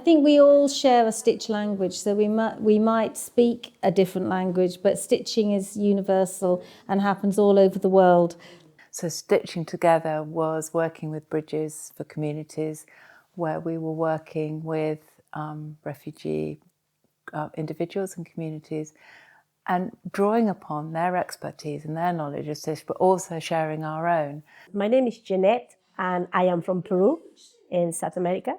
think we all share a stitch language, so we might speak a different language, but stitching is universal and happens all over the world. So Stitching Together was working with Bridges for Communities, where we were working with refugee individuals and communities and drawing upon their expertise and their knowledge of stitch, but also sharing our own. My name is Yanet, and I am from Peru in South America.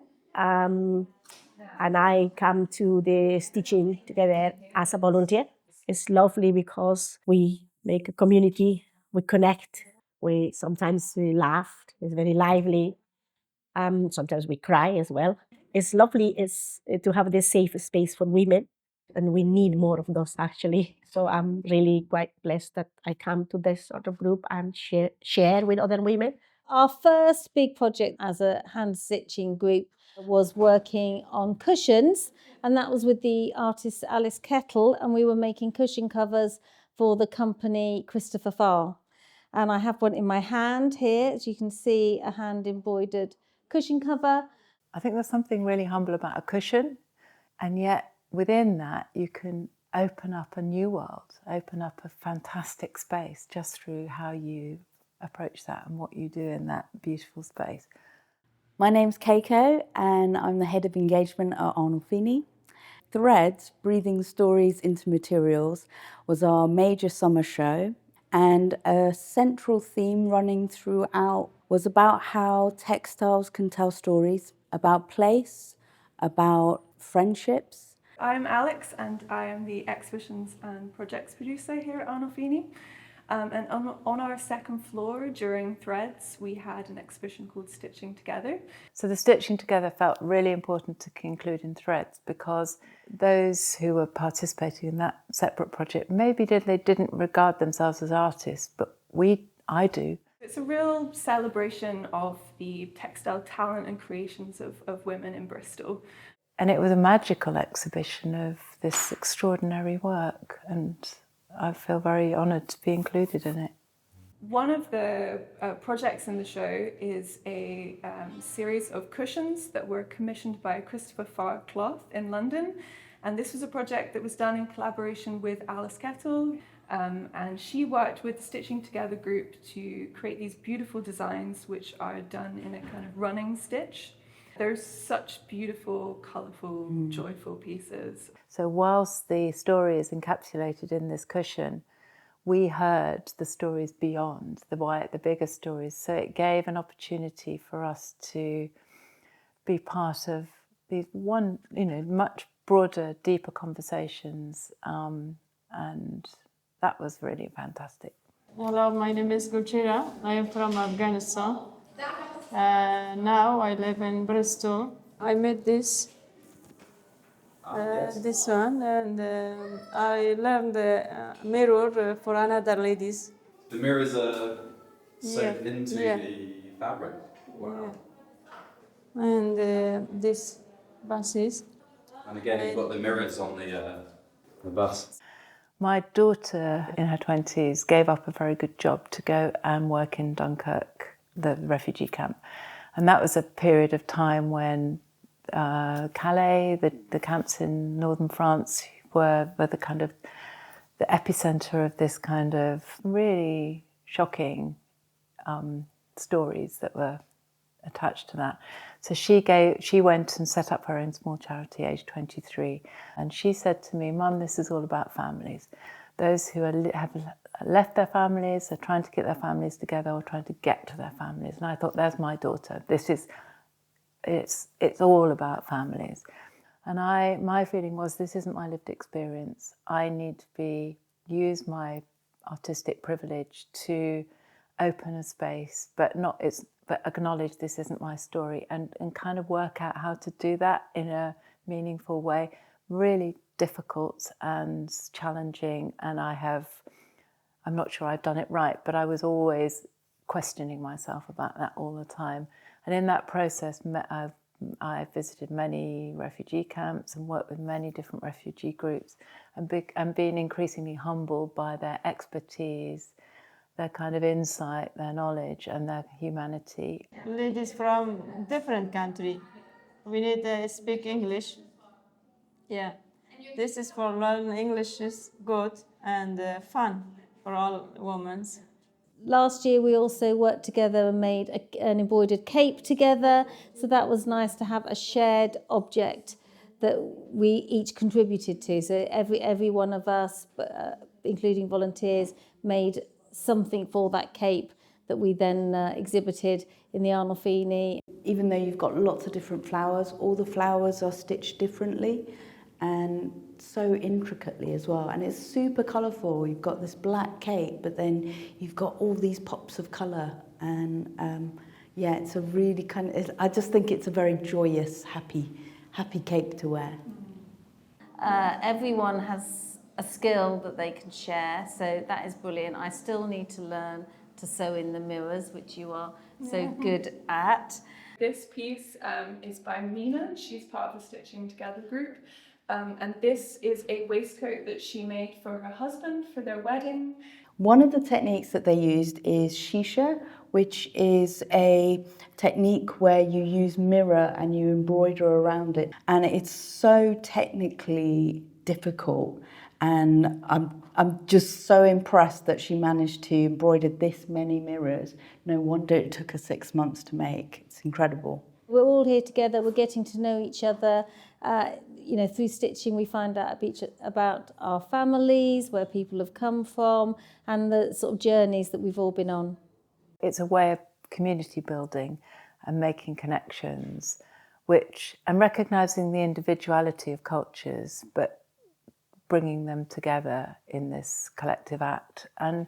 And I come to the Stitching Together as a volunteer. It's lovely because we make a community, we connect, sometimes we laugh, it's very lively. Sometimes we cry as well. It's lovely to have this safe space for women, and we need more of those actually. So I'm really quite blessed that I come to this sort of group and share with other women. Our first big project as a hand stitching group was working on cushions, and that was with the artist Alix Kettle, and we were making cushion covers for the company Christopher Farr. And I have one in my hand here, as you can see, a hand embroidered cushion cover. I think there's something really humble about a cushion, and yet within that you can open up a new world, open up a fantastic space just through how you approach that and what you do in that beautiful space. My name's Keiko and I'm the head of engagement at Arnolfini. Threads, Breathing Stories into Materials, was our major summer show, and a central theme running throughout was about how textiles can tell stories about place, about friendships. I'm Alix and I am the exhibitions and projects producer here at Arnolfini. And on our second floor during Threads, we had an exhibition called Stitching Together. So the Stitching Together felt really important to include in Threads because those who were participating in that separate project maybe they didn't regard themselves as artists, but I do. It's a real celebration of the textile talent and creations of women in Bristol. And it was a magical exhibition of this extraordinary work, and I feel very honoured to be included in it. One of the projects in the show is a series of cushions that were commissioned by Christopher Farr Cloth in London. And this was a project that was done in collaboration with Alix Kettle. And she worked with the Stitching Together group to create these beautiful designs which are done in a kind of running stitch. There's such beautiful, colourful, joyful pieces. So whilst the story is encapsulated in this cushion, we heard the stories beyond, the bigger stories. So it gave an opportunity for us to be part of these much broader, deeper conversations, and that was really fantastic. Hello, my name is Gulchehra. I am from Afghanistan. Now I live in Bristol. I made this one, and I learned the mirror for another ladies. The mirrors are sewn into the fabric. Wow. Yeah. And this buses. And again, you've got the mirrors on the bus. My daughter, in her 20s, gave up a very good job to go and work in Dunkirk, the refugee camp. And that was a period of time when Calais, the camps in northern France, were the kind of the epicenter of this kind of really shocking stories that were attached to that. So she went and set up her own small charity, aged 23, and she said to me, "Mum, this is all about families. Those who have left their families, are trying to get their families together or trying to get to their families." And I thought, there's my daughter. It's all about families. And my feeling was, this isn't my lived experience. I need to use my artistic privilege to open a space, but acknowledge this isn't my story, and kind of work out how to do that in a meaningful way. Really difficult and challenging, and I'm not sure I've done it right, but I was always questioning myself about that all the time. And in that process, I visited many refugee camps and worked with many different refugee groups, and being increasingly humbled by their expertise, their kind of insight, their knowledge and their humanity. Ladies from different countries, We need to speak English. Yeah. This is for learn English is good and fun for all women. Last year we also worked together and made an embroidered cape together. So that was nice to have a shared object that we each contributed to. So every one of us, including volunteers, made something for that cape that we then exhibited in the Arnolfini. Even though you've got lots of different flowers, all the flowers are stitched differently and so intricately as well. And it's super colourful. You've got this black cape, but then you've got all these pops of colour. And yeah, it's a really kind of, I just think it's a very joyous, happy cape to wear. Everyone has a skill that they can share, so that is brilliant. I still need to learn to sew in the mirrors, which you are so good at. This piece is by Mina. She's part of the Stitching Together group. And this is a waistcoat that she made for her husband for their wedding. One of the techniques that they used is shisha, which is a technique where you use mirror and you embroider around it. And it's so technically difficult. And I'm just so impressed that she managed to embroider this many mirrors. No wonder it took her 6 months to make. It's incredible. We're all here together, we're getting to know each other. Through stitching we find out about our families, where people have come from, and the sort of journeys that we've all been on. It's a way of community building and making connections, and recognising the individuality of cultures, but bringing them together in this collective act. And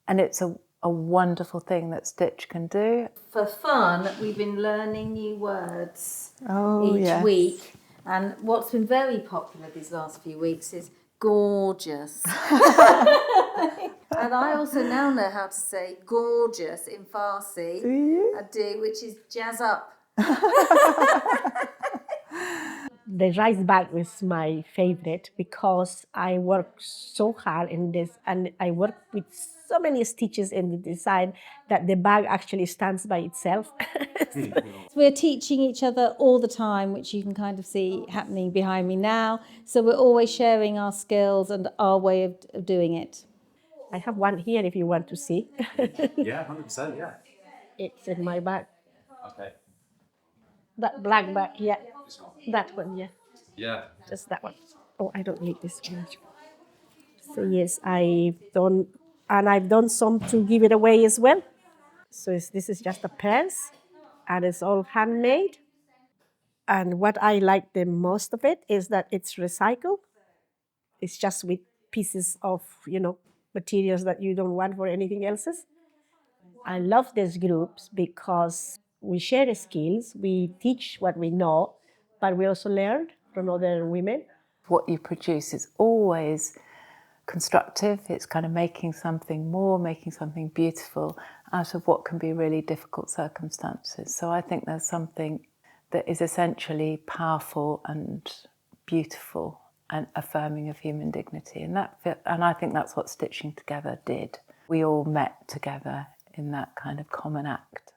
it's a wonderful thing that Stitch can do. For fun, we've been learning new words each week. And what's been very popular these last few weeks is gorgeous. And I also now know how to say gorgeous in Farsi. Do you? I do, which is jazz up. The rice bag is my favorite because I work so hard in this and I work with so many stitches in the design that the bag actually stands by itself. We're teaching each other all the time, which you can kind of see happening behind me now. So we're always sharing our skills and our way of doing it. I have one here if you want to see. Yeah, 100%, yeah. It's in my bag. Okay. That black bag, yeah. That one, yeah. Yeah. Just that one. Oh, I don't need this one. So yes, I've done some to give it away as well. So this is just a purse, and it's all handmade. And what I like the most of it is that it's recycled. It's just with pieces of, materials that you don't want for anything else's. I love these groups because we share skills, we teach what we know, but we also learn from other women. What you produce is always constructive. It's kind of making something more, making something beautiful out of what can be really difficult circumstances. So I think there's something that is essentially powerful and beautiful and affirming of human dignity. And I think that's what Stitching Together did. We all met together in that kind of common act.